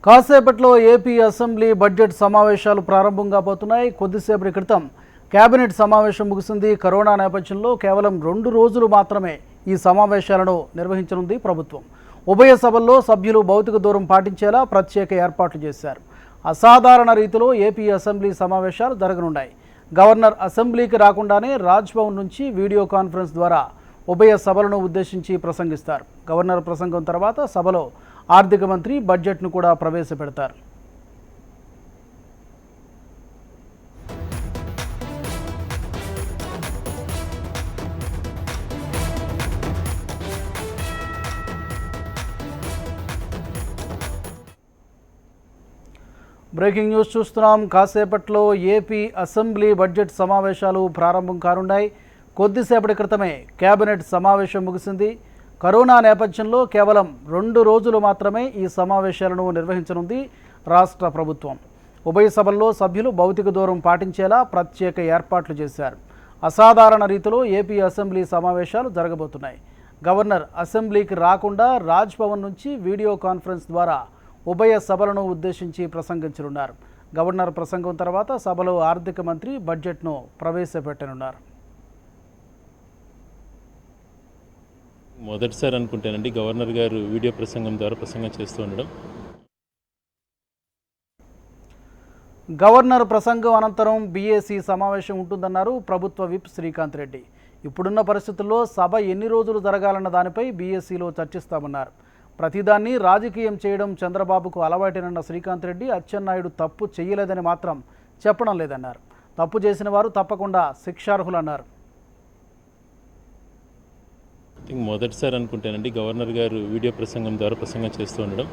కాసేపట్లో AP assembly budget సమావేశాలు ప్రారంభం కాబోతున్నాయి. కొద్దిసేపటి క్రితం కేబినెట్ సమావేశం ముగిసింది. కరోనా నేపథ్యంలో కేవలం 2 రోజులు మాత్రమే ఈ సమావేశాలను నిర్వహించనుంది ప్రభుత్వం. ఉభయ సభల్లో సభ్యులు భౌతిక దూరం పాటించేలా ప్రత్యేక ఏర్పాట్లు చేశారు. అసాధారణ రీతిలో ఏపీ అసెంబ్లీ సమావేశాలు జరగనున్నాయి. గవర్నర్ అసెంబ్లీకి రాకుండానే రాజ్భవన్ నుంచి వీడియో కాన్ఫరెన్స్ ద్వారా ఉభయ సభలను ఉద్దేశించి ప్రసంగిస్తారు. గవర్నర్ ప్రసంగం తర్వాత సభలో ఆర్థిక మంత్రి బడ్జెట్ను కూడా ప్రవేశపెడతారు. బ్రేకింగ్ న్యూస్ చూస్తున్నాం. కాసేపట్లో ఏపీ అసెంబ్లీ బడ్జెట్ సమావేశాలు ప్రారంభం కానున్నాయి. కొద్దిసేపటి క్రితమే కేబినెట్ సమావేశం ముగిసింది. కరోనా నేపథ్యంలో కేవలం 2 రోజులు మాత్రమే ఈ సమావేశాలను నిర్వహించనుంది రాష్ట్ర ప్రభుత్వం. ఉభయ సభల్లో సభ్యులు భౌతిక దూరం పాటించేలా ప్రత్యేక ఏర్పాట్లు చేశారు. అసాధారణ రీతిలో ఏపీ అసెంబ్లీ సమావేశాలు జరగబోతున్నాయి. గవర్నర్ అసెంబ్లీకి రాకుండా రాజ్భవన్ నుంచి వీడియో కాన్ఫరెన్స్ ద్వారా ఉభయ సభలను ఉద్దేశించి ప్రసంగించనున్నారు. గవర్నర్ ప్రసంగం తర్వాత సభలో ఆర్థిక మంత్రి బడ్జెట్ను ప్రవేశపెట్టనున్నారు. మొదటిసారి అనుకుంటానండి గవర్నర్ గారు వీడియో ప్రసంగం ద్వారా ప్రసంగం చేస్తూ ఉండడం. గవర్నర్ ప్రసంగం అనంతరం బీఏసీ సమావేశం ఉంటుందన్నారు ప్రభుత్వ విప్ శ్రీకాంత్ రెడ్డి. ఇప్పుడున్న పరిస్థితుల్లో సభ ఎన్ని రోజులు జరగాలన్న దానిపై బీఏసీలో చర్చిస్తామన్నారు. ప్రతిదాన్ని రాజకీయం చేయడం చంద్రబాబుకు అలవాటేనన్న శ్రీకాంత్ రెడ్డి అచ్చెన్నాయుడు తప్పు చేయలేదని మాత్రం చెప్పడం లేదన్నారు. తప్పు చేసిన వారు తప్పకుండా శిక్షార్హులన్నారు. మొదటిసారి అనుకుంటానండి గవర్నర్ గారు వీడియో ప్రసంగం ద్వారా ప్రసంగం చేస్తూ ఉండడం.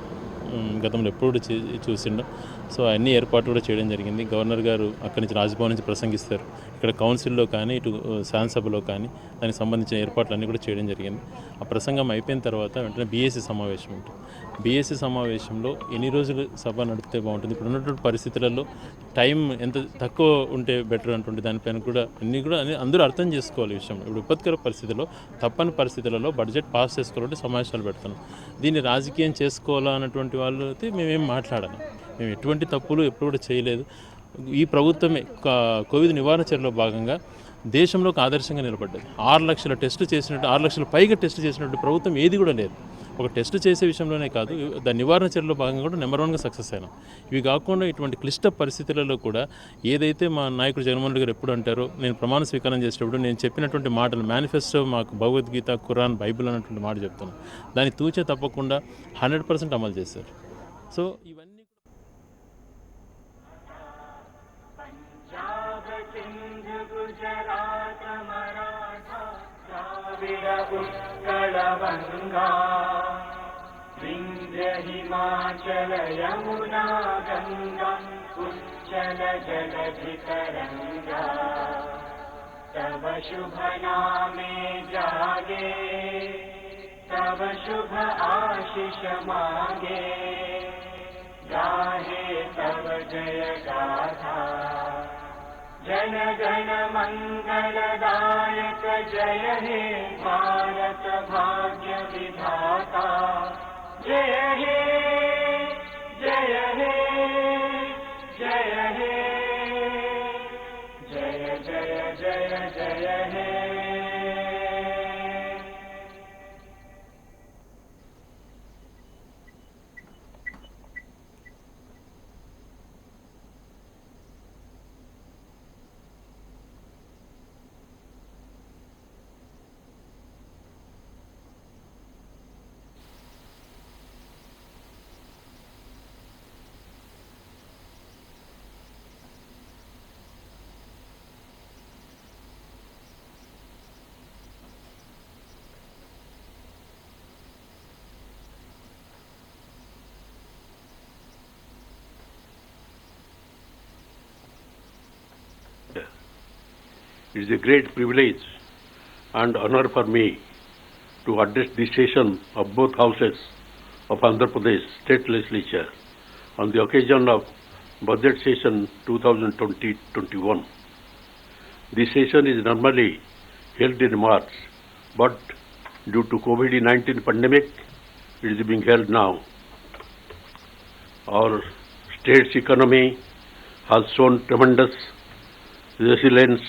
గతంలో ఎప్పుడు చూసిండం. సో అన్ని ఏర్పాట్లు కూడా చేయడం జరిగింది. గవర్నర్ గారు అక్కడి నుంచి రాజ్భవన్ నుంచి ప్రసంగిస్తారు. ఇక్కడ కౌన్సిల్లో కానీ ఇటు శాసనసభలో కానీ దానికి సంబంధించిన ఏర్పాట్లు అన్నీ కూడా చేయడం జరిగింది. ఆ ప్రసంగం అయిపోయిన తర్వాత వెంటనే బీఏసీ సమావేశం ఉంటుంది. బీఏసీ సమావేశంలో ఎన్ని రోజులు సభ నడిపితే బాగుంటుంది, ఇప్పుడు ఉన్నటువంటి పరిస్థితులలో టైం ఎంత తక్కువ ఉంటే బెటర్ అంటుంటే దానిపైన కూడా అన్నీ అందరూ అర్థం చేసుకోవాలి. విషయం ఇప్పుడు విపత్కర పరిస్థితుల్లో తప్పని పరిస్థితులలో బడ్జెట్ పాస్ చేసుకోవాలంటే సమావేశాలు పెడుతున్నాం. దీన్ని రాజకీయం చేసుకోవాలా అన్నటువంటి వాళ్ళు అయితే మేమేం మాట్లాడాలి. మేము ఎటువంటి తప్పులు ఎప్పుడు కూడా చేయలేదు. ఈ ప్రభుత్వమే కోవిడ్ నివారణ చర్యలో భాగంగా దేశంలో ఒక ఆదర్శంగా నిలబడ్డది. 6 లక్షల టెస్టులు చేసినట్టు 6 లక్షల పైగా టెస్టులు చేసినట్టు ప్రభుత్వం ఏది కూడా లేదు. ఒక టెస్ట్ చేసే విషయంలోనే కాదు, దాని నివారణ చర్యలో భాగంగా కూడా నెంబర్ 1గా సక్సెస్ అయినాం. ఇవి కాకుండా ఇటువంటి క్లిష్ట పరిస్థితులలో కూడా ఏదైతే మా నాయకుడు జగన్మోహన్ రెడ్డి గారు ఎప్పుడు అంటారో, నేను ప్రమాణ స్వీకారం చేసేటప్పుడు నేను చెప్పినటువంటి మాటలు మేనిఫెస్టో మాకు భగవద్గీత, ఖురాన్, బైబిల్ అన్నటువంటి మాట చెప్తాను. దాన్ని తూచే తప్పకుండా 100% అమలు చేశారు. సో ఇవన్నీ उत्कलवङ्गा विन्ध्य हिमाचल यमुना गङ्गा उच्चल जलधितरङ्गा तव शुभ नामे जागे तव शुभ आशीष मागे गाहे तव जय गाथा जन गण मंगलदायक जय हे भारत भाग्य विधाता जय हे जय हे जय हे जय जय जय जय हे. It is a great privilege and honor for me to address the session of both houses of Andhra Pradesh State Legislature on the occasion of Budget Session 2020-21. This session is normally held in March, but due to COVID-19 pandemic, it is being held now. Our state's economy has shown tremendous resilience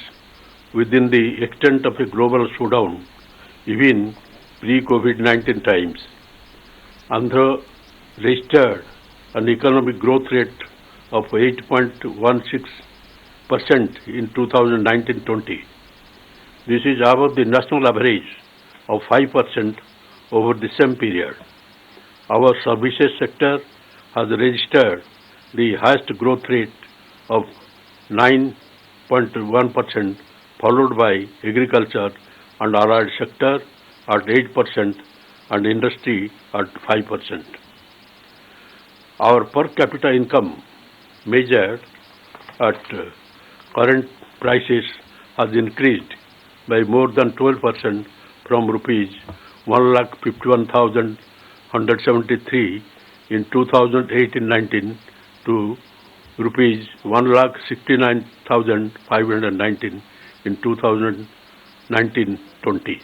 within the extent of a global slowdown, even pre-COVID-19 times. Andhra registered an economic growth rate of 8.16% in 2019-20. This is above the national average of 5% over the same period. Our services sector has registered the highest growth rate of 9.1%, followed by agriculture and allied sector at 8% and industry at 5%. Our per capita income measured at current prices has increased by more than 12% from rupees 1,51,173 in 2018-19 to rupees 1,69,519 in 2019-20.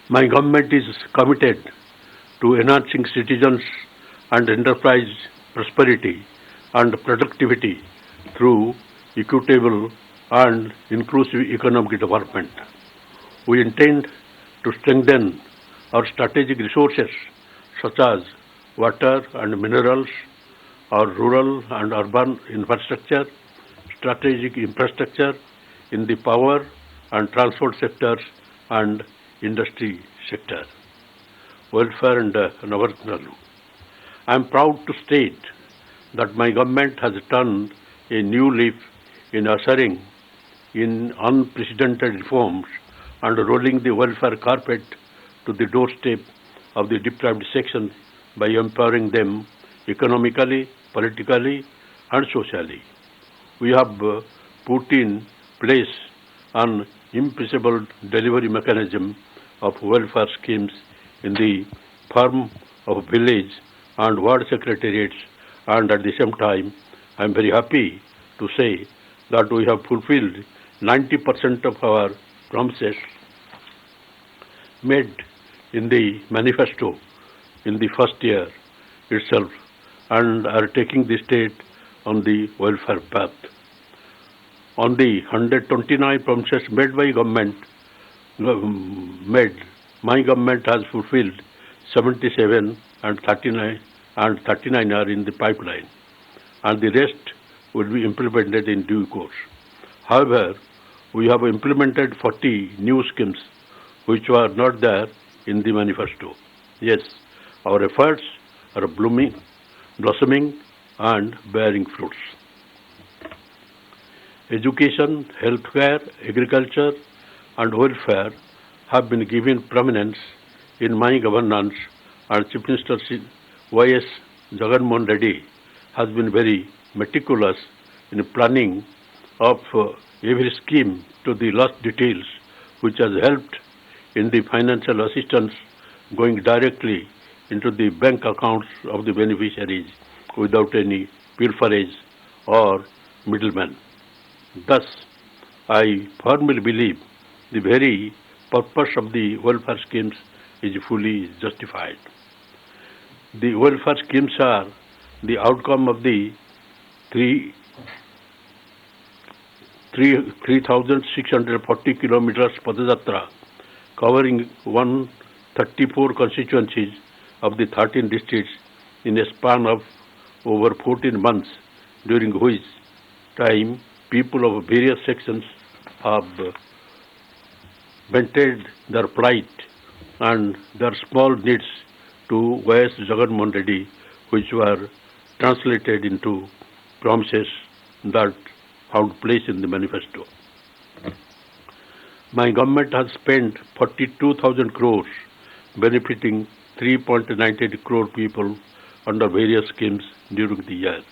My government is committed to enhancing citizens and enterprise prosperity and productivity through equitable and inclusive economic development. We intend to strengthen our strategic resources such as water and minerals, our rural and urban infrastructure, strategic infrastructure in the power and transport sectors and industry sector, welfare and Navartnalu. I am proud to state that my government has turned a new leaf in ushering in unprecedented reforms and rolling the welfare carpet to the doorstep of the deprived sections by empowering them economically, politically, and socially. We have put in place an impossible delivery mechanism of welfare schemes in the form of village and ward secretariats, and at the same time, I am very happy to say that we have fulfilled 90% of our promises made in the manifesto in the first year itself and are taking the state on the welfare path. On the 129 promises made by government, my government has fulfilled 77 and 39 are in the pipeline, and the rest will be implemented in due course. However, we have implemented 40 new schemes which were not there in the manifesto. Yes, our efforts are blossoming and bearing fruits. Education, healthcare, agriculture and welfare have been given prominence in my governance, and Chief Minister Y.S. Jagan Mohan Reddy has been very meticulous in planning of every scheme to the last details, which has helped in the financial assistance going directly into the bank accounts of the beneficiaries without any pilferage or middleman. Thus, I firmly believe the very purpose of the welfare schemes is fully justified. The welfare schemes are the outcome of the 3,640 kilometers Padayatra covering 134 constituencies of the 13 districts in a span of over 14 months, during which time people of various sections have vented their plight and their small needs to Y.S. Jagan Mohan Reddy, which were translated into promises that found place in the manifesto. My government has spent 42,000 crores benefiting 3.98 crore people under various schemes during the year.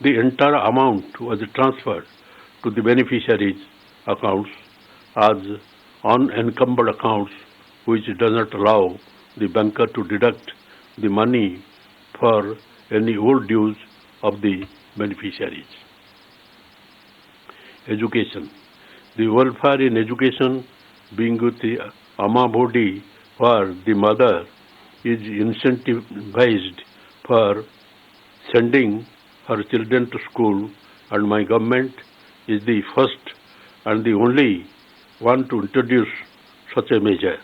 The entire amount was transferred to the beneficiaries' accounts as unencumbered accounts, which does not allow the banker to deduct the money for any old dues of the beneficiaries. Education. The welfare in education, being with the Amma Bodhi, where the mother is incentivized for sending her children to school, and my government is the first and the only one to introduce such a measure.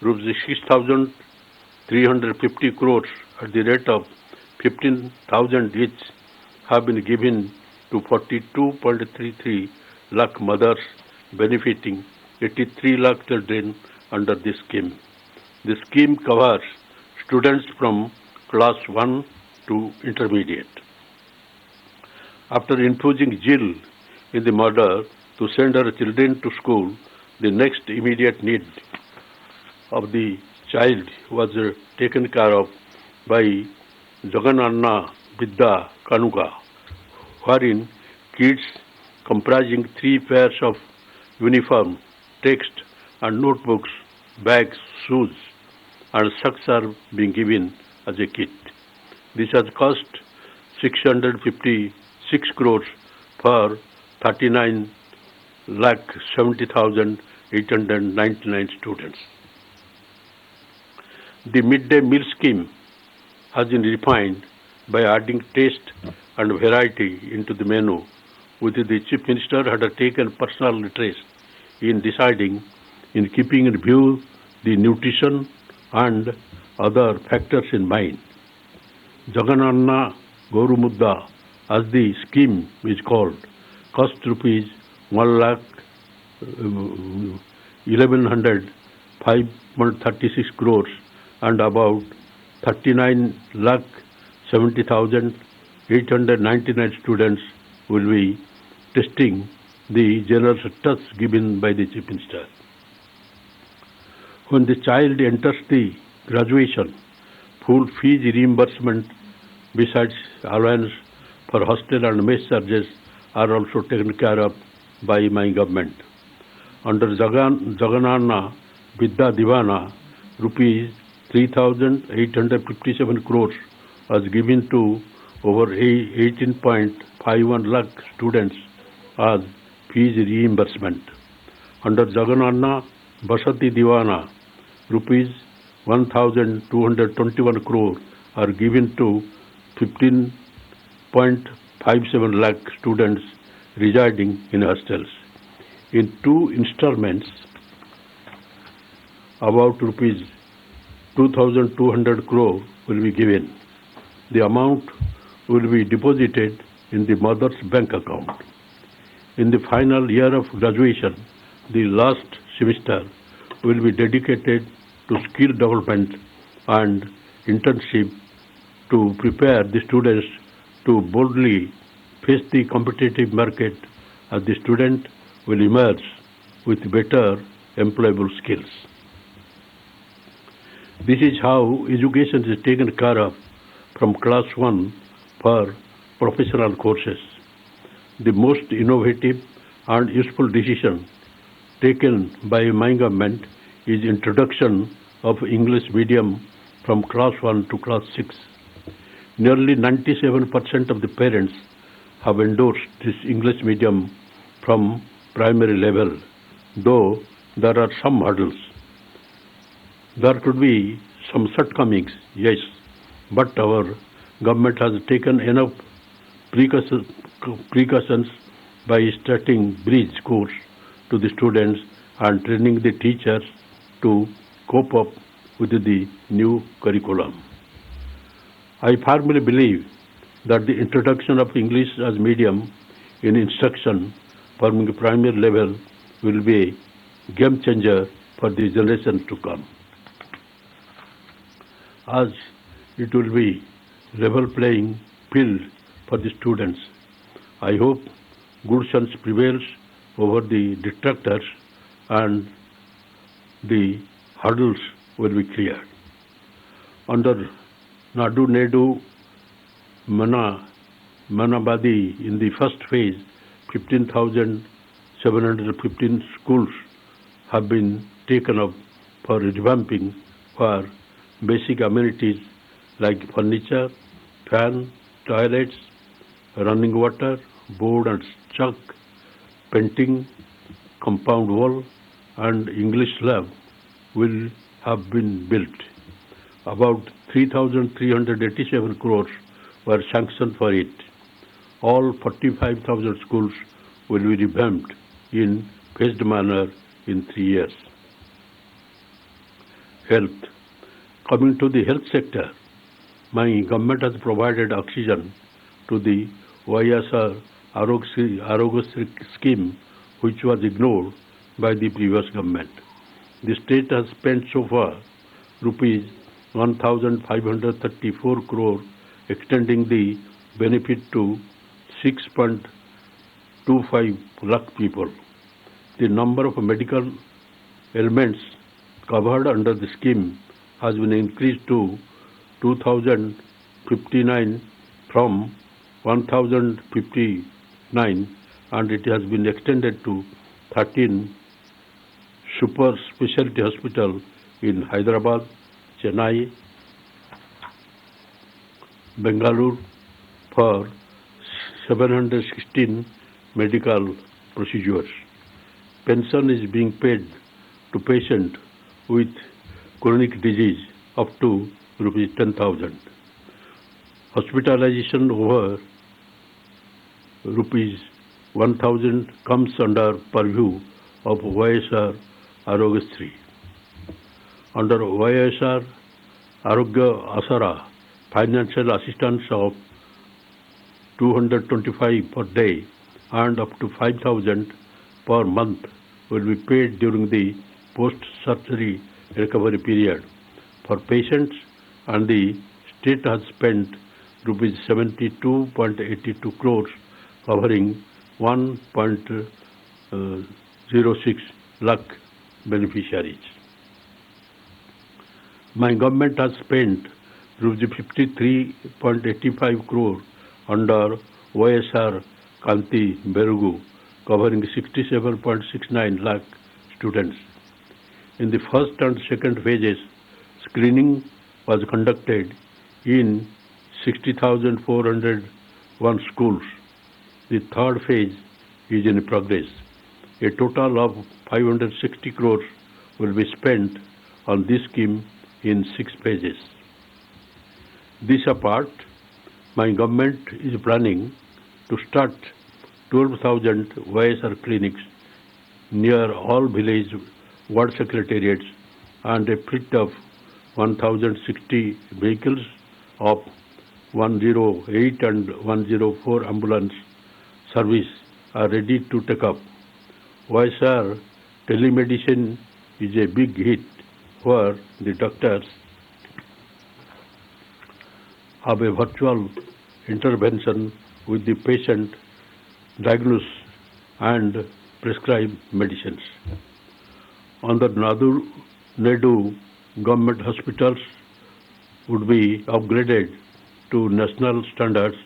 Rupees 6,350 crores at the rate of 15,000 each have been given to 42.33 lakh mothers, benefiting 83 lakh children under this scheme. The scheme covers students from class 1 to intermediate. After infusing zeal in the mother to send her children to school, the next immediate need of the child was taken care of by Jagananna Vidya Kanuka, wherein kids comprising 3 pairs of uniform, text and notebooks, bags, shoes and socks are being given as a kit. This has cost 656 crores for 39,70,899 students. The midday meal scheme has been refined by adding taste and variety into the menu, which the Chief Minister had taken personal interest in deciding in keeping in view the nutrition and other factors in mind. Jagananna Goru Mudda, as the scheme is called, cost rupees 1,1105.36 crores, and about 39,70,899 students will be testing the generous trust given by the Chief Minister. When the child enters the graduation, full fees reimbursement besides allowance for hostel and mess charges are also taken care of by my government. Under Jagananna Vidya Divana, rupees 3,857 crores was given to over 18.51 lakh students as fees reimbursement. Under Jagananna Basati Divana, rupees 1,221 crore are given to 15.57 lakh students residing in hostels. In 2 installments, about rupees 2,200 crore will be given. The amount will be deposited in the mother's bank account. In the final year of graduation, the last semester will be dedicated to skill development and internship to prepare the students to boldly face the competitive market, as the student will emerge with better employable skills. This is how education is taken care of from class 1 for professional courses. The most innovative and useful decision taken by my government is introduction of English medium from class 1 to class 6. Nearly 97% of the parents have endorsed this English medium from primary level, though there are some hurdles. There could be some shortcomings, yes, but our government has taken enough precautions by starting bridge course to the students and training the teachers to cope up with the new curriculum. I firmly believe that the introduction of English as medium in instruction from the primary level will be a game changer for the generations to come, as it will be level playing field for the students. I hope good sense prevails over the detractors and the hurdles will be cleared. Under Nadu Nedu Manabadi, in the first phase, 15,715 schools have been taken up for revamping for basic amenities like furniture, fan, toilets, running water, board and chalk, painting, compound wall and English lab will have been built. About 3,387 crores were sanctioned for it. All 45,000 schools will be revamped in phased manner in 3 years. Health. Coming to the health sector, my government has provided oxygen to the YSR Arogya scheme, which was ignored by the previous government. The state has spent so far rupees 1,534 crore, extending the benefit to 6.25 lakh people. The number of medical ailments covered under the scheme has been increased to 2,059 from 1,059, and it has been extended to 13 super specialty hospitals in Hyderabad, Chennai, Bengaluru for 716 medical procedures. Pension is being paid to patients with chronic disease up to rupees 10,000. Hospitalization over rupees 1,000 comes under purview of YSR Arogya. Under YSR Arogya Asara, financial assistance of 225 per day and up to 5,000 per month will be paid during the post-surgery recovery period for patients, and the state has spent rupees 72.82 crores covering 1.06 lakh beneficiaries. My government has spent rupees 53.85 crore under YSR Kanti Berugu, covering 67.69 lakh students. In the first and second phases, screening was conducted in 60,401 schools. The third phase is in progress. A total of 560 crores will be spent on this scheme in 6 phases. This apart, my government is planning to start 12,000 YSR clinics near all village ward secretariats and a fleet of 1,060 vehicles of 108 and 104 ambulance service are ready to take up. YSR telemedicine is a big hit where the doctors have a virtual intervention with the patient, diagnose and prescribe medicines. On the Nadu government hospitals would be upgraded to national standards.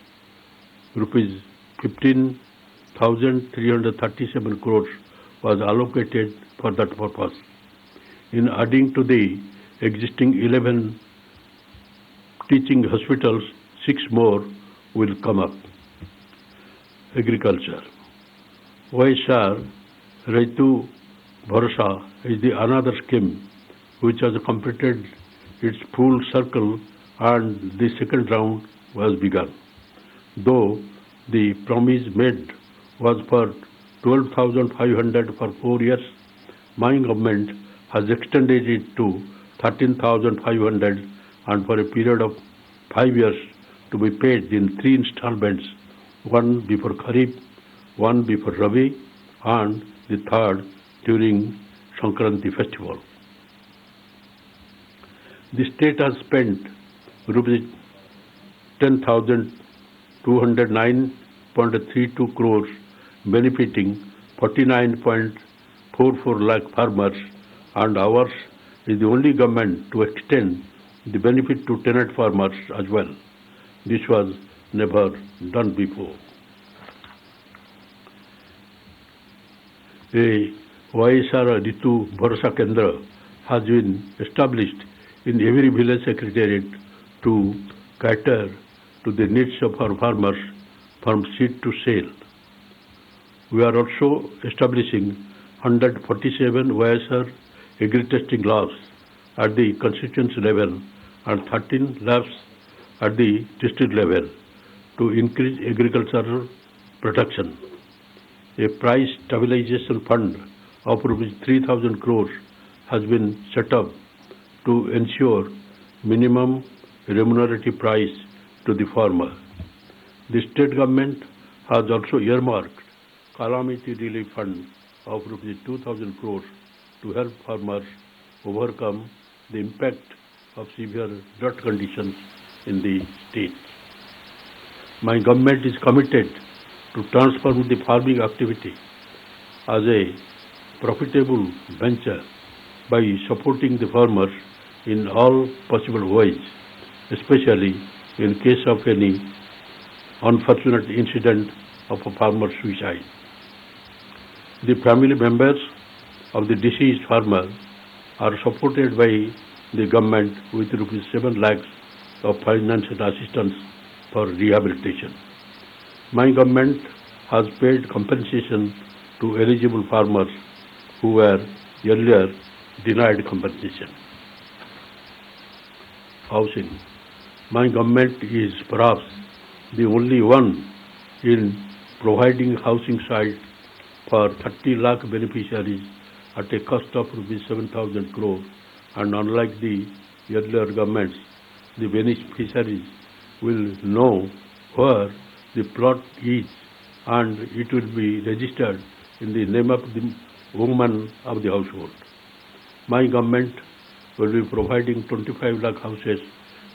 Rupees 15,337 crores was allocated for that purpose. In adding to the existing 11 teaching hospitals, 6 more will come up. Agriculture. YSR Raitu Bharsa is the another scheme which has completed its full circle and the second round was begun. Though the promise made was for 12,500 for 4 years, my government has extended it to 13,500 and for a period of 5 years to be paid in 3 installments, one before Kharif, one before Rabi, and the third during Sankranti festival. The state has spent rupees 10,209.32 crores benefiting 49.44 lakh farmers, and ours is the only government to extend the benefit to tenant farmers as well. This was never done before. A YSR Ritu Bharsa Kendra has been established in every village secretariat to cater to the needs of our farmers from seed to sale. We are also establishing 147 YSR agri-testing labs at the constituency level and 13 labs at the district level to increase agricultural production. A price stabilization fund of rupees 3,000 crores has been set up to ensure minimum remunerative price to the farmer. The state government has also earmarked calamity relief fund of rupees 2,000 crores to help farmers overcome the impact of severe drought conditions in the state. My government is committed to transform the farming activity as a profitable venture by supporting the farmers in all possible ways, especially in case of any unfortunate incident of a farmer suicide. The family members of the deceased farmer are supported by the government with rupees 7 lakhs of financial assistance for rehabilitation. My government has paid compensation to eligible farmers who were earlier denied compensation. Housing. My government is perhaps the only one in providing housing site for 30 lakh beneficiaries at a cost of rupees 7,000 crore, and unlike the earlier governments, the beneficiaries will know where the plot is and it will be registered in the name of the woman of the household. My government will be providing 25 lakh houses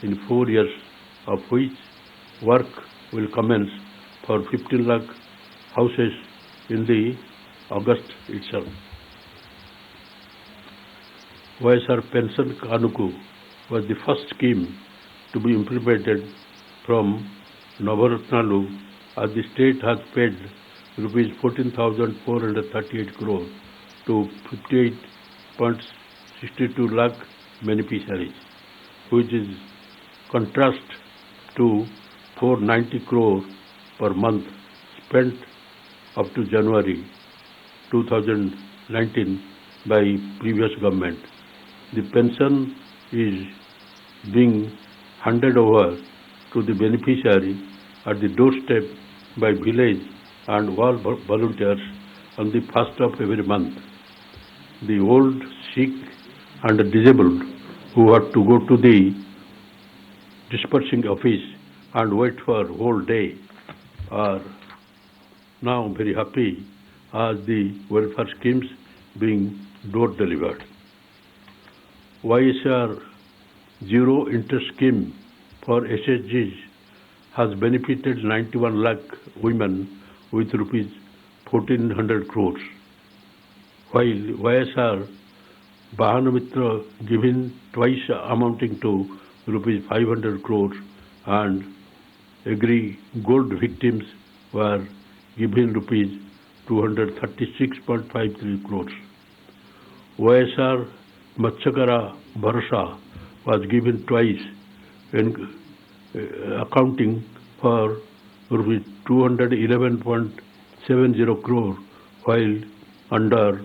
in 4 years, of which work will commence for 15 lakh houses in the August itself. YSR Pension Kanuku was the first scheme to be implemented from Navaratnalu, as the state has paid rupees 14,438 crore to 58.62 lakh beneficiaries, which is contrast to 490 crore per month spent up to January 2019 by previous government. The pension is being handed over to the beneficiary at the doorstep by village and all volunteers on the first of every month. The old, sick and disabled who had to go to the dispersing office and wait for whole day are now very happy as the welfare schemes being door delivered. YSR Zero Interest Scheme for SHGs has benefited 91 lakh women with rupees 1,400 crores, while YSR Bahanamitra given twice amounting to rupees 500 crores and Agri Gold victims were given rupees 236.53 crores. YSR Matsyakara Bharasa was given twice in accounting for rupees 211.70 crore, while under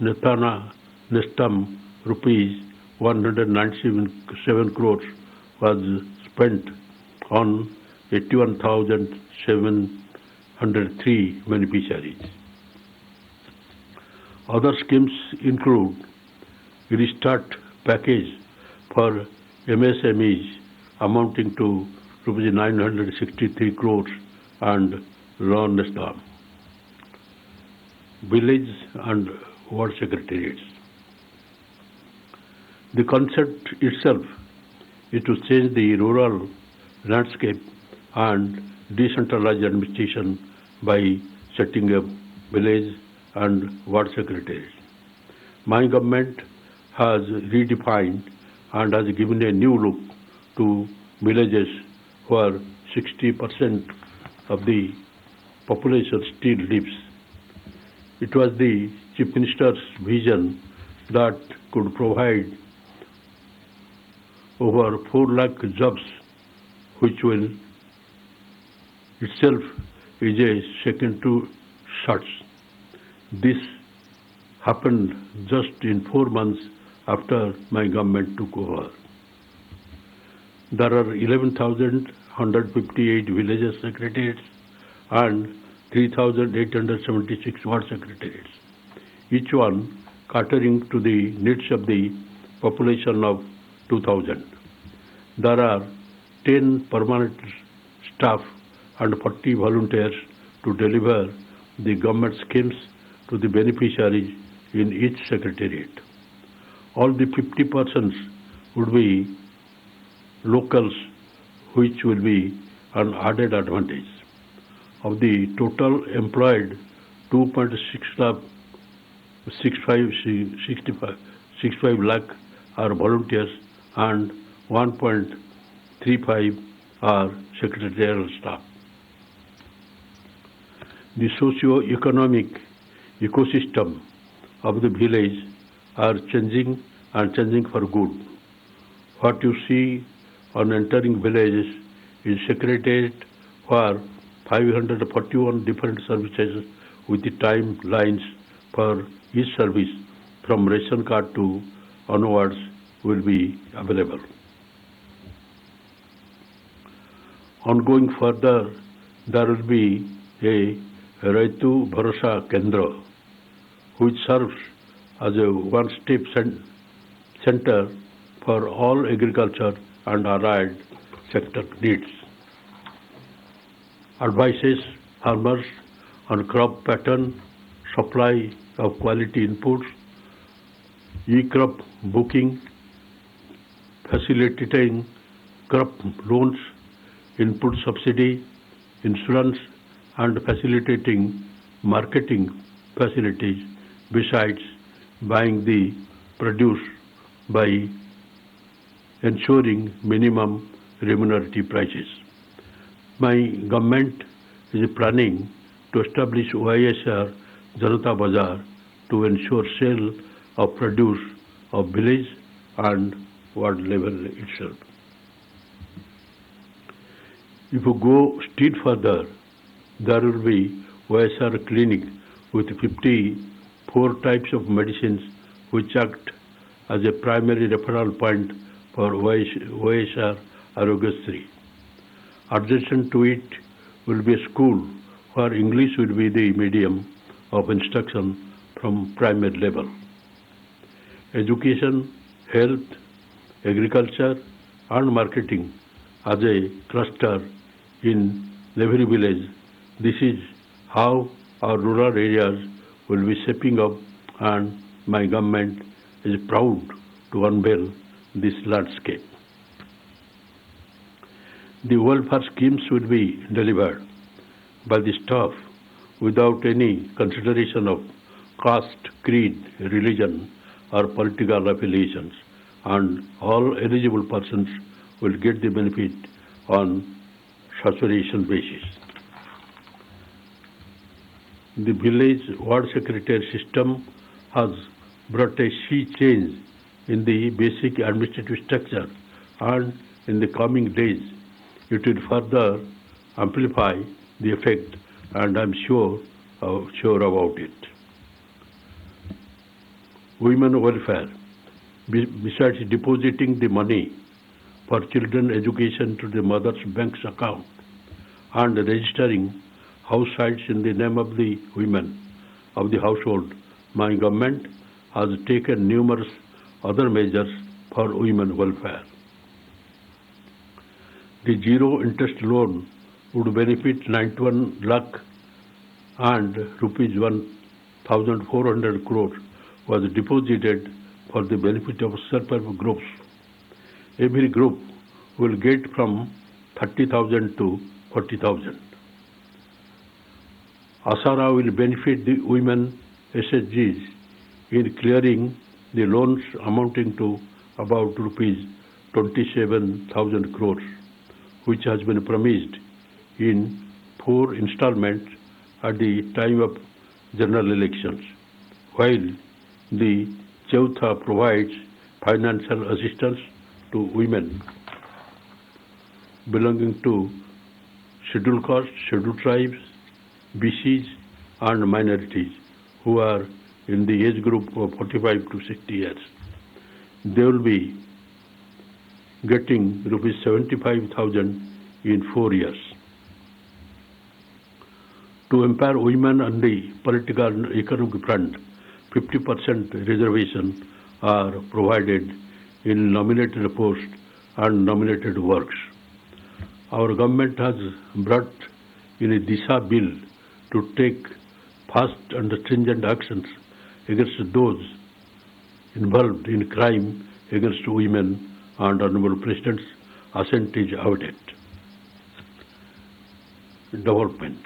Netana Nestam rupees 197 crores was spent on 81,703 beneficiaries. Other schemes include Restart Package for MSMEs amounting to rupees 963 crores and Lawn Nestam. Village and ward secretariats. The concept itself is to change the rural landscape and decentralize administration by setting up village and ward secretaries. My government has redefined and has given a new look to villages where 60% of the population still lives. It was the Chief Minister's vision that could provide over 4 lakh jobs, which will itself is a second to shots. This happened just in 4 months after my government took over. there are 11,158 villages secretariats and 3,876 ward secretariats, each one catering to the needs of the population of 2,000. There are 10 permanent staff and 40 volunteers to deliver the government schemes to the beneficiaries in each secretariat. All the 50 persons would be locals, which will be an added advantage. Of the total employed, 2.65 lakh are volunteers and 1.35 are secretarial staff. The socio-economic ecosystem of the village are changing and changing for good. What you see on entering villages is secretariat for 541 different services with the timelines for each service from ration card to onwards will be available. Ongoing further, there will be a Raitu Bharosa Kendra, which serves as a one-step center for all agriculture and allied sector needs. Advises farmers on crop pattern, supply of quality inputs, e-crop booking, facilitating crop loans, input subsidy, insurance, and facilitating marketing facilities besides buying the produce by ensuring minimum remunerative prices. My government is planning to establish OISR Janata Bazar to ensure sale of produce of village and ward level itself. If you go still further, there will be OISR clinic with 54 types of medicines which act as a primary referral point for OISR Arogyasri. Adjacent to it will be a school where English will be the medium of instruction from primary level. Education, health, agriculture and marketing as a cluster in every village. This is how our rural areas will be shaping up, and my government is proud to unveil this landscape. The welfare schemes will be delivered by the staff without any consideration of caste, creed, religion or political affiliations, and all eligible persons will get the benefit on saturation basis. The village ward secretary system has brought a sea change in the basic administrative structure, and in the coming days it will further amplify the effect, and I am sure about it. Women welfare. Besides depositing the money for children education to the mother's bank's account and registering house sites in the name of the women of the household, my government has taken numerous other measures for women welfare. The zero interest loan would benefit 91 lakh, and rupees 1,400 crores was deposited for the benefit of self-help groups. Every group will get from 30,000 to 40,000. Asara will benefit the women SHGs in clearing the loans amounting to about rupees 27,000 crores, which has been promised in 4 installments at the time of general elections, while the Chautha provides financial assistance to women belonging to scheduled castes, scheduled tribes, BCs and minorities who are in the age group of 45 to 60 years. They will be getting rupees 75,000 in 4 years. To empower women on the political and economic front, 50% reservation are provided in nominated posts and nominated works. Our government has brought in a DISA bill to take fast and stringent actions against those involved in crime against women, and Honorable President's assent is awaited. Development,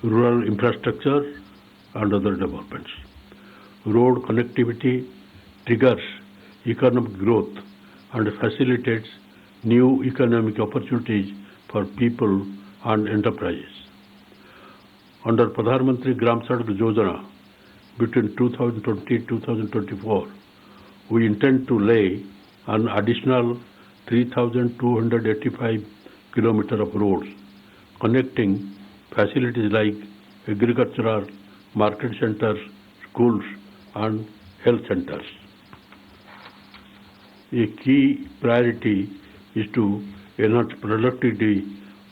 rural infrastructure and other developments. Road connectivity triggers economic growth and facilitates new economic opportunities for people and enterprises. Under Pradhan Mantri Gram Sadak Yojana, between 2020-2024, we intend to lay an additional 3,285 kilometers of roads connecting facilities like agricultural, market centers, schools, and health centers. A key priority is to enhance productivity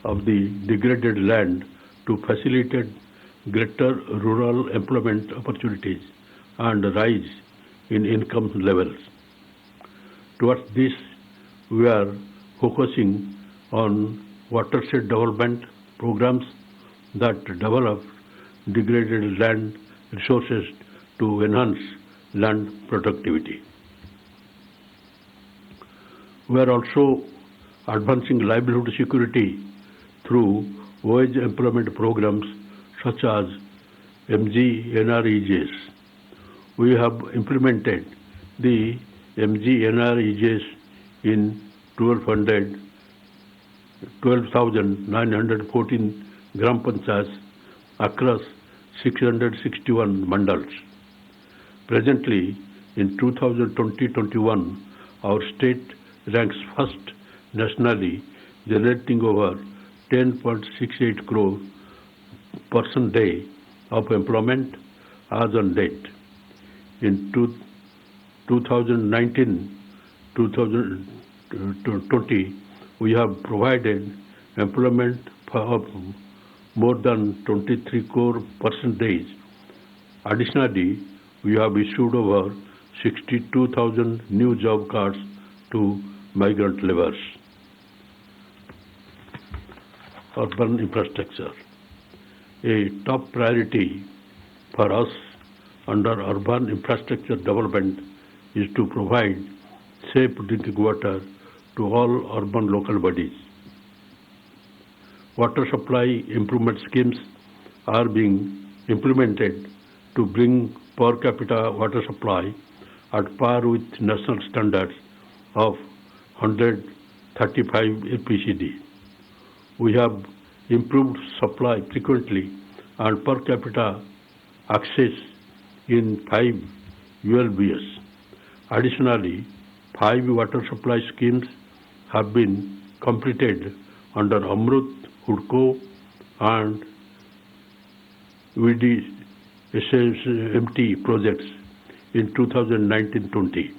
of the degraded land to facilitate greater rural employment opportunities and rise in income levels. Towards this, we are focusing on watershed development programs that develop degraded land resources to enhance land productivity. We are also advancing livelihood security through wage employment programs such as MGNREJs. We have implemented the MGNREJs in 12,914 Gram Panchayats across 661 mandals. Presently, in 2020-21, our state ranks first nationally, generating over 10.68 crore person day of employment as on date. In 2019-2020, we have provided employment for more than 23 crore person days. Additionally, we have issued over 62,000 new job cards to migrant laborers. Urban infrastructure. A top priority for us under urban infrastructure development is to provide safe drinking water to all urban local bodies. Water supply improvement schemes are being implemented to bring per capita water supply at par with national standards of 135 LPCD. We have improved supply frequently and per capita access in 5 ULBS. Additionally, 5 water supply schemes have been completed under Amrut, HUDCO and VDSMT projects in 2019-20.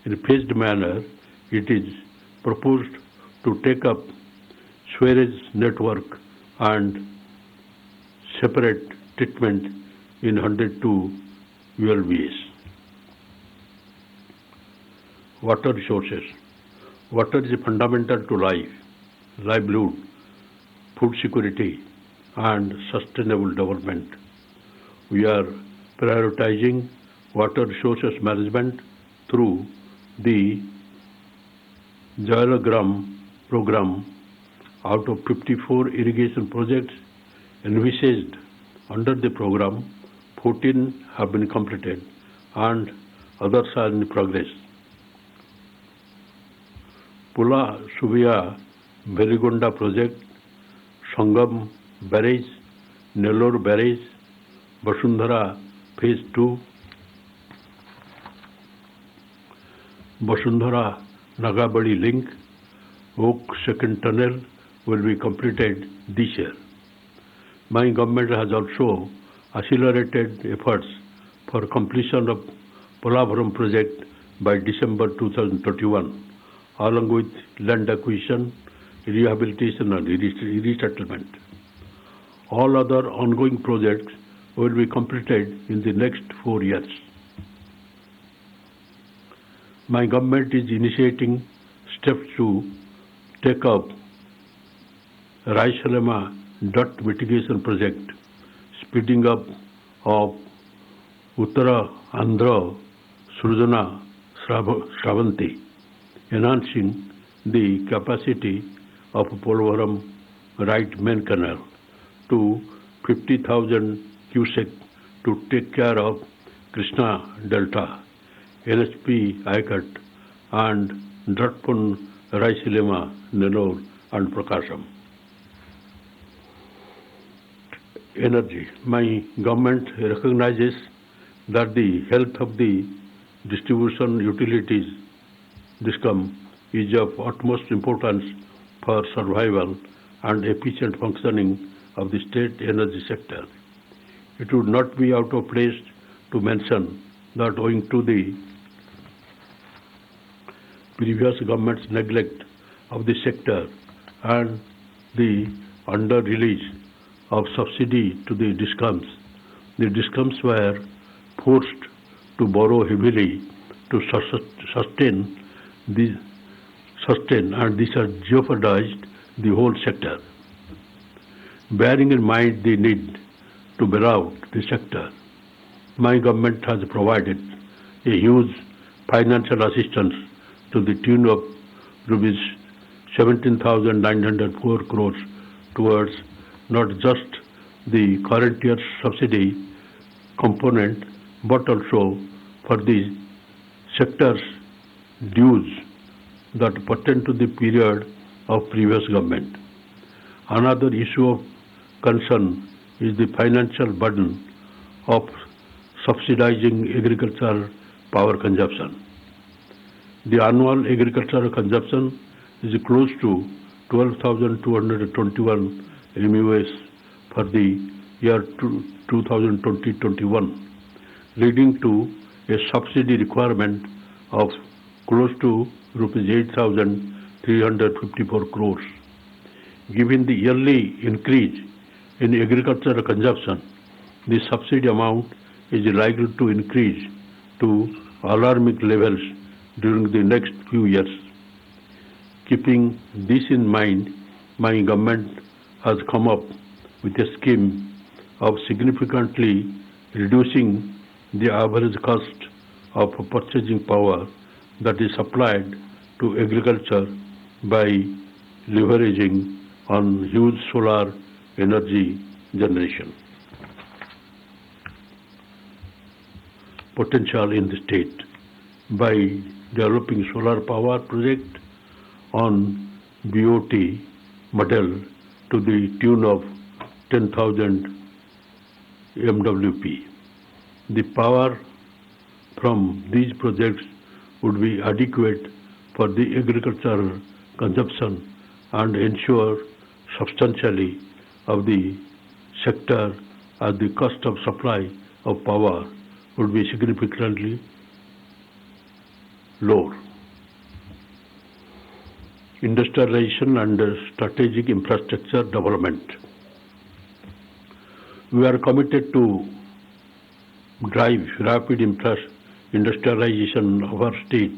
In a phased manner, it is proposed to take up sewerage network and separate treatment in 102 ULBS. Water resources. Water is fundamental to life, livelihood, food security, and sustainable development. We are prioritizing water resources management through the Jalagram program. Out of 54 irrigation projects envisaged under the program, 14 have been completed and others are in progress. Pula Subia Veligonda project, Sangam Barrage, Nellore Barrage, Basundhara Phase 2, Basundhara Nagabadi link, Oak second tunnel will be completed this year. My government has also accelerated efforts for completion of Polavaram project by December 2021, along with land acquisition, rehabilitation and resettlement. All other ongoing projects will be completed in the next 4 years. My government is initiating steps to take up Raisalema drought mitigation project, speeding up of Uttara Andhra Srujana Shravanti, enhancing the capacity of Polavaram right main canal to 50,000 cubic to take care of Krishna Delta, NSP Ayakat and Dratpun Raisalema, Nellore and Prakasam. Energy. My government recognizes that the health of the distribution utilities DISCOM is of utmost importance for survival and efficient functioning of the state energy sector. It would not be out of place to mention that owing to the previous government's neglect of the sector and the under-release of subsidy to the DISCOMs were forced to borrow heavily to sustain and this has jeopardized the whole sector. Bearing in mind the need to bail out the sector, my government has provided a huge financial assistance to the tune of rupees 17,904 crores towards not just the current year's subsidy component but also for the sector's dues that pertain to the period of previous government. Another issue of concern is the financial burden of subsidizing agricultural power consumption. The annual agricultural consumption is close to 12,221 MUS for the year 2020-21, leading to a subsidy requirement of close to rupees 8,354 crores. Given the yearly increase in agricultural consumption, the subsidy amount is likely to increase to alarming levels during the next few years. Keeping this in mind, my government has come up with a scheme of significantly reducing the average cost of purchasing power that is supplied to agriculture by leveraging on huge solar energy generation potential in the state by developing solar power project on BOT model to the tune of 10,000 MWP. The power from these projects would be adequate for the agricultural consumption and ensure substantially of the sector as the cost of supply of power would be significantly lower. Industrialization and strategic infrastructure development. We are committed to drive rapid industrialization of our state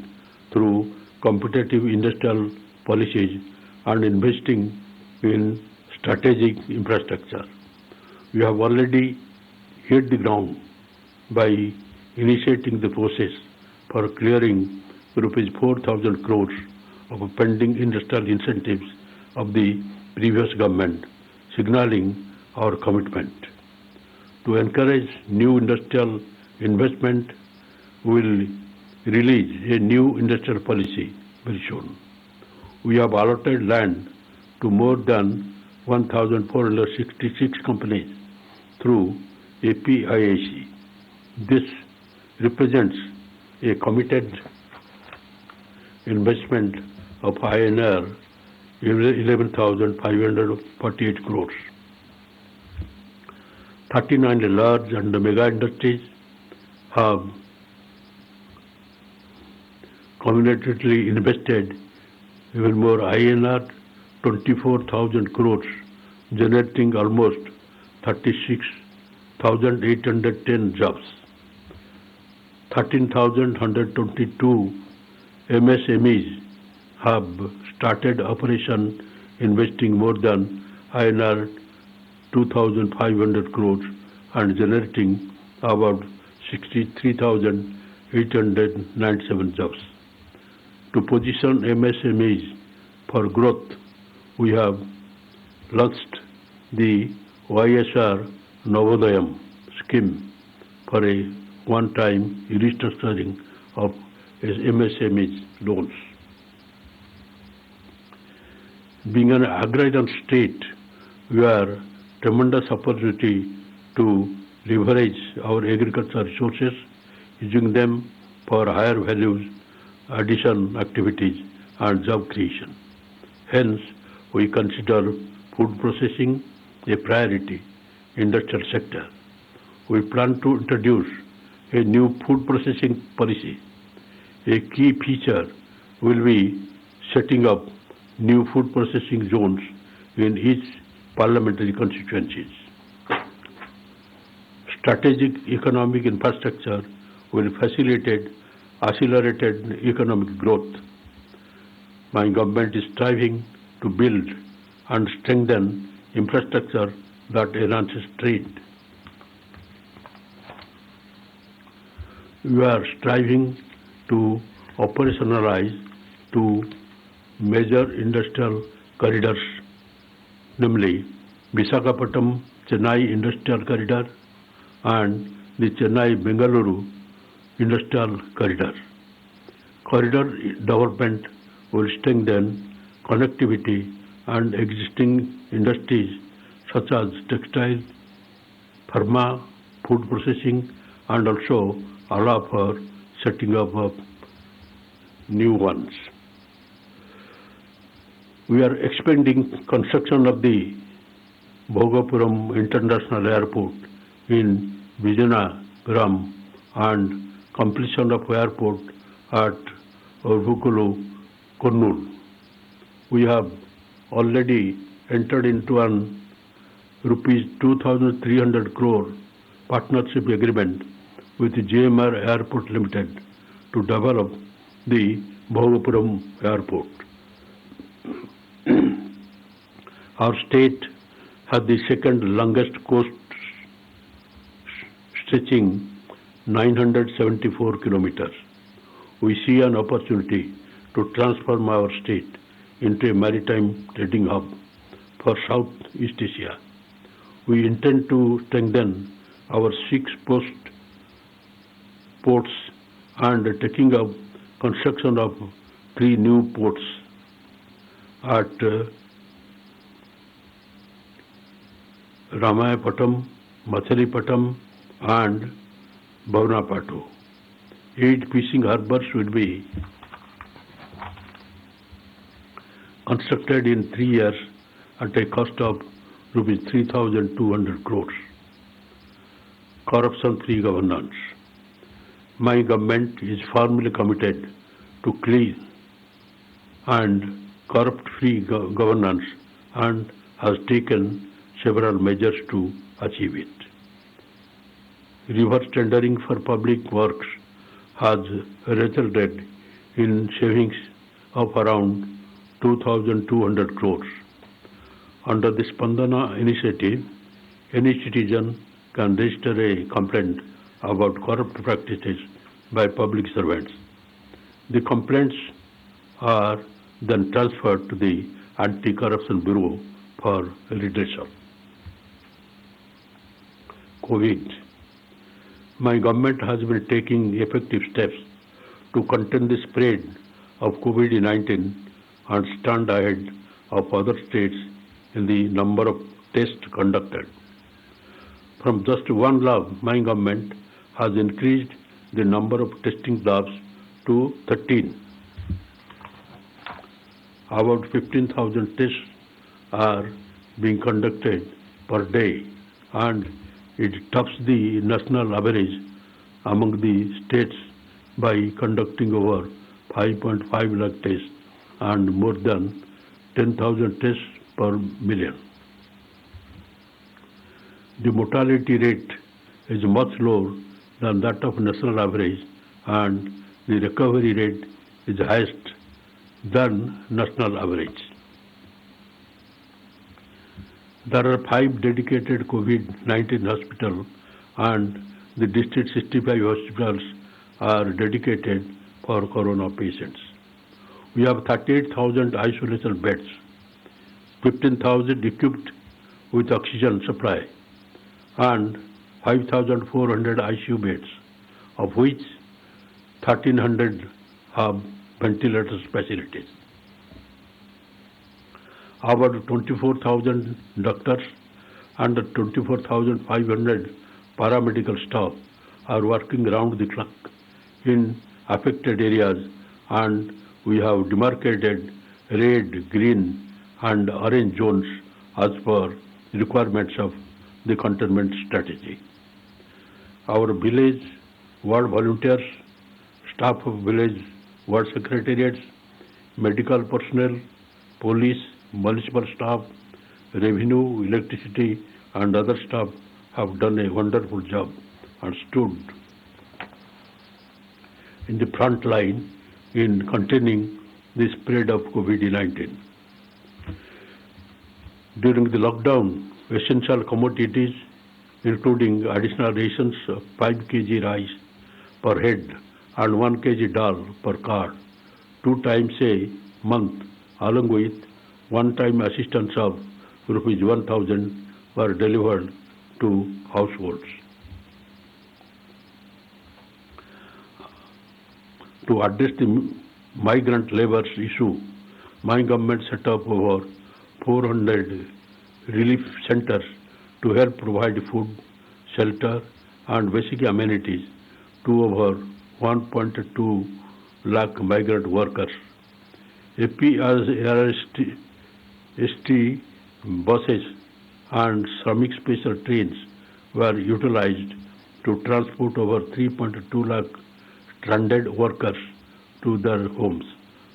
through competitive industrial policies and investing in strategic infrastructure. We have already hit the ground by initiating the process for clearing rupees 4,000 crores of pending industrial incentives of the previous government, signaling our commitment. To encourage new industrial investment, we will release a new industrial policy very soon. We have allotted land to more than 1,466 companies through APIAC. This represents a committed investment of INR 11,548 crores. 39 large and mega industries have cumulatively invested even more INR 24,000 crores, generating almost 36,810 jobs. 13,122 MSMEs have started operation, investing more than INR 2,500 crores and generating about 63,897 jobs. To position MSMEs for growth, we have launched the YSR Navodayam scheme for a one-time restructuring of MSMEs loans. Being an agrarian state, we have tremendous opportunity to leverage our agricultural resources, using them for higher values addition activities and job creation. Hence, we consider food processing a priority industrial sector. We plan to introduce a new food processing policy. A key feature will be setting up new food processing zones in each parliamentary constituencies. Strategic economic infrastructure will facilitate accelerated economic growth. My government is striving to build and strengthen infrastructure that enhances trade. We are striving to operationalize two major industrial corridors, namely Visakhapatnam Chennai Industrial Corridor and the Chennai-Bengaluru Industrial Corridor. Corridor development will strengthen connectivity and existing industries such as textile, pharma, food processing, and also allow for setting up of new ones. We are expanding construction of the Bhogapuram International Airport in Vijayanagram and completion of airport at Urvukulu, Kurnool. We have already entered into an rupees 2,300 crore partnership agreement with GMR Airport Limited to develop the Bhogapuram Airport. Our state has the second longest coast, stretching 974 kilometers. We see an opportunity to transform our state into a maritime trading hub for Southeast Asia. We intend to strengthen our 6 ports and taking up construction of 3 new ports at Ramayapatam, Machalipatam and Bhavnapatu. 8 fishing harbors will be constructed in 3 years at a cost of rupees 3,200 crores. Corruption-free governance. My government is firmly committed to clean and corrupt-free governance and has taken several measures to achieve it. Reverse tendering for public works has resulted in savings of around 2,200 crores. Under the Spandana initiative, any citizen can register a complaint about corrupt practices by public servants. The complaints are then transferred to the Anti-Corruption Bureau for redressal. COVID. My government has been taking effective steps to contain the spread of COVID-19 and stand ahead of other states in the number of tests conducted. From just 1 lab, my government has increased the number of testing labs to 13. About 15,000 tests are being conducted per day, and it tops the national average among the states by conducting over 5.5 lakh tests and more than 10,000 tests per million. The mortality rate is much lower than that of national average, and the recovery rate is highest than national average. There are 5 dedicated COVID-19 hospitals, and the district 65 hospitals are dedicated for corona patients. We have 38,000 isolation beds, 15,000 equipped with oxygen supply, and 5,400 ICU beds, of which 1,300 have ventilators facilities. Our 24,000 doctors and 24,500 paramedical staff are working around the clock in affected areas, and we have demarcated red, green, and orange zones as per requirements of the containment strategy. Our village ward volunteers, staff of village ward secretariats, medical personnel, police, municipal staff, revenue, electricity, and other staff have done a wonderful job and stood in the front line in containing the spread of COVID-19. During the lockdown, essential commodities, including additional rations of 5 kg rice per head and 1 kg dal per card, 2 times a month, along with one-time assistance of rupees 1,000 were delivered to households. To address the migrant labour issue, my government set up over 400 relief centres to help provide food, shelter, and basic amenities to over 1.2 lakh migrant workers. ST buses and Shramik special trains were utilized to transport over 3.2 lakh stranded workers to their homes,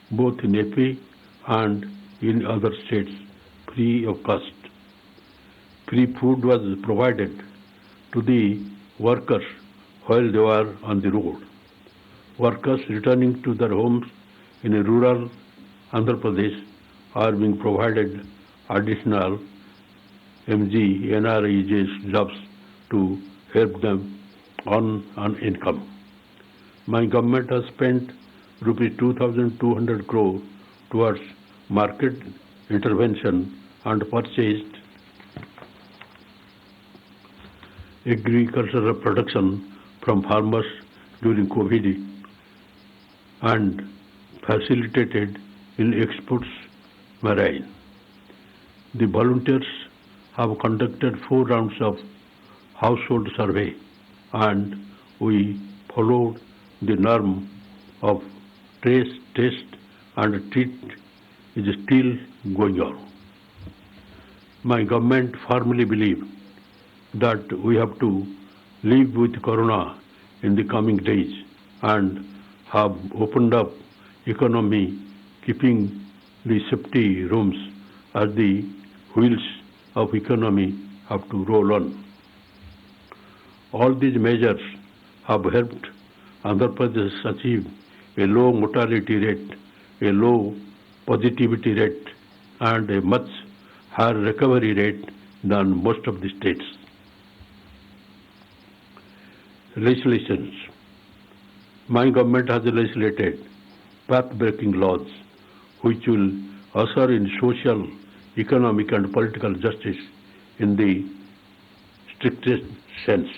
both in AP and in other states, free of cost. Free food was provided to the workers while they were on the road. Workers returning to their homes in rural Andhra Pradesh are being provided additional MG NREJ jobs to help them on an income. My government has spent rupees 2,200 crore towards market intervention and purchased agricultural production from farmers during COVID and facilitated in exports marine. The volunteers have conducted 4 rounds of household survey, and we followed the norm of trace, test, and treat is still going on. My government firmly believes that we have to live with corona in the coming days and have opened up economy, keeping the safety rooms as the wheels of economy have to roll on. All these measures have helped Andhra Pradesh achieve a low mortality rate, a low positivity rate, and a much higher recovery rate than most of the states. Legislations. My government has legislated path-breaking laws which will usher in social, economic, and political justice in the strictest sense.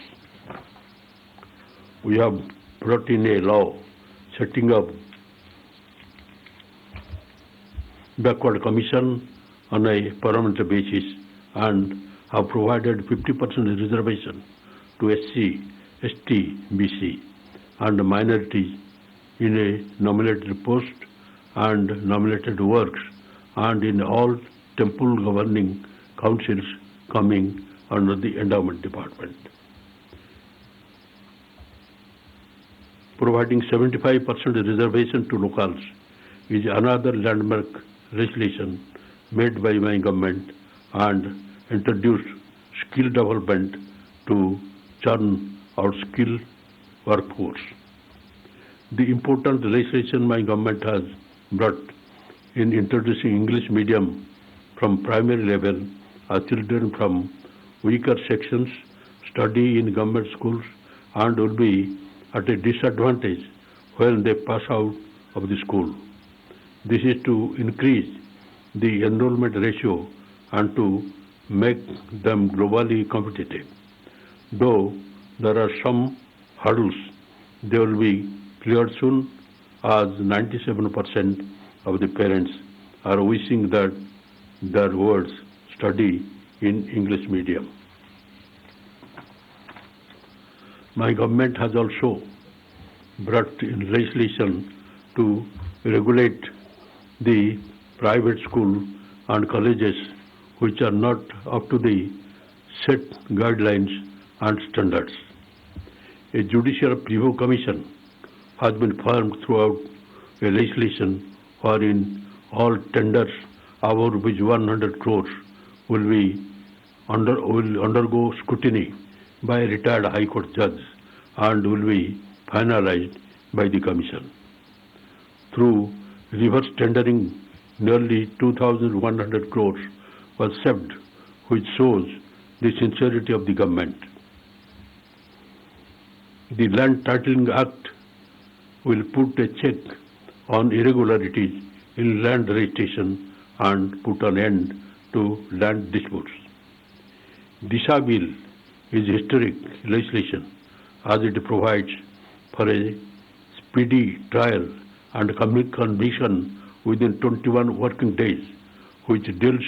We have brought in a law setting up backward commission on a permanent basis and have provided 50% reservation to SC, ST, BC and minorities in a nominated post and nominated works and in all temple governing councils coming under the endowment department. providing 75% reservation to locals is another landmark legislation made by my government and introduced skill development to churn our skill workforce. The important legislation my government has brought in introducing English medium from primary level are children from weaker sections study in government schools and will be at a disadvantage when they pass out of the school. This is to increase the enrollment ratio and to make them globally competitive. Though there are some hurdles, they will be cleared soon as 97% of the parents are wishing that their wards study in English medium. My government has also brought in legislation to regulate the private school and colleges which are not up to the set guidelines and standards. A judicial review commission has been formed throughout a legislation wherein all tenders over which 100 crores will undergo scrutiny by a retired High Court judge and will be finalized by the Commission. Through reverse tendering, nearly 2,100 crores was saved, which shows the sincerity of the government. The Land Titling Act will put a check on irregularities in land registration and put an end to land disputes. Disha Bill is historic legislation as it provides for a speedy trial and conviction within 21 working days, which deals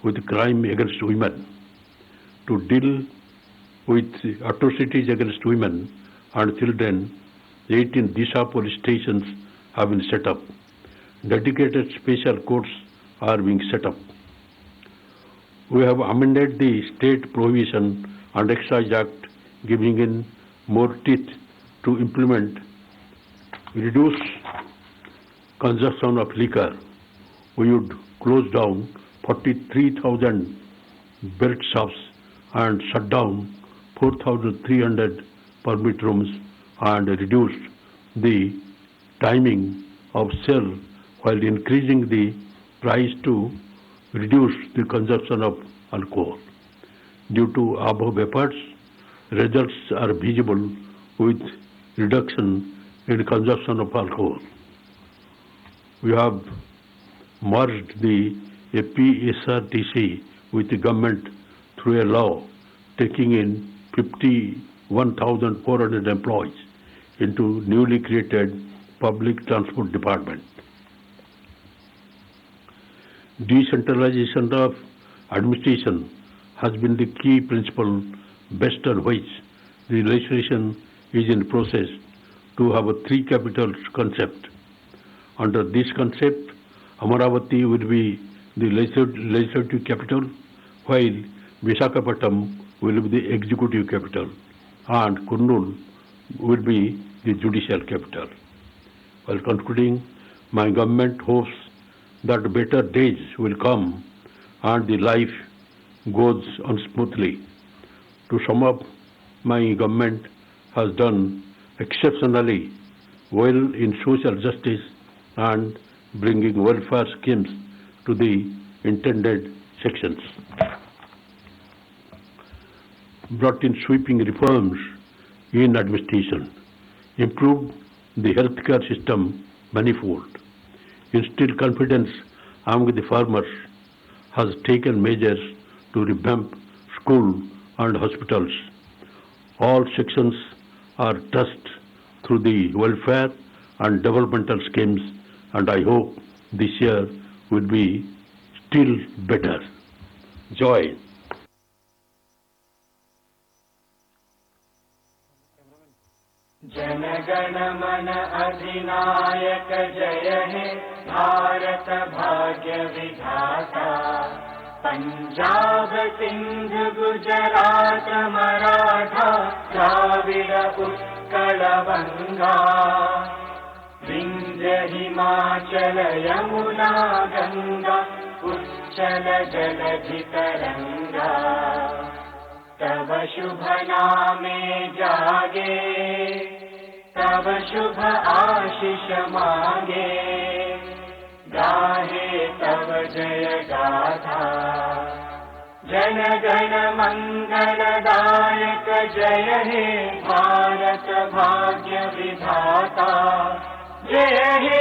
with crime against women. To deal with atrocities against women and children, 18 Disha police stations have been set up. Dedicated special courts are being set up. We have amended the State Prohibition and Excise Act, giving in more teeth to implement reduce consumption of liquor. We would close down 43,000 belt shops and shut down 4,300 permit rooms and reduced the timing of sale while increasing the price to reduce the consumption of alcohol. Due to above efforts, results are visible with reduction in consumption of alcohol. We have merged the APSRTC with the government through a law taking in 51,400 employees into newly created Public Transport Department. Decentralization of administration has been the key principle based on which the legislation is in process to have a three capitals concept. Under this concept, Amaravati will be the legislative capital, while Visakhapatnam will be the executive capital, and Kurnool will be the judicial capital. While concluding, my government hopes that better days will come and the life goes on smoothly. To sum up, my government has done exceptionally well in social justice and bringing welfare schemes to the intended sections. Brought in sweeping reforms in administration, improved the healthcare system manifold, instilled confidence among the farmers, has taken measures to revamp school and hospitals. All sections are touched through the welfare and developmental schemes, and I hope this year will be still better. Joy. Jana Gana मन अधिनायक जय हे भारत भाग्य विधाता पंजाब सिंध गुजरात मराठा द्राविड़ उत्कलवङ्गा विन्ध्य हिमाचल यमुना गङ्गा उच्चल जलधितरङ्गा तव शुभ नामे जागे तव शुभ आशीष मांगे गाहे तव जय गाथा जन गण मंगलदायक जय हे भारत भाग्य विधाता जय हे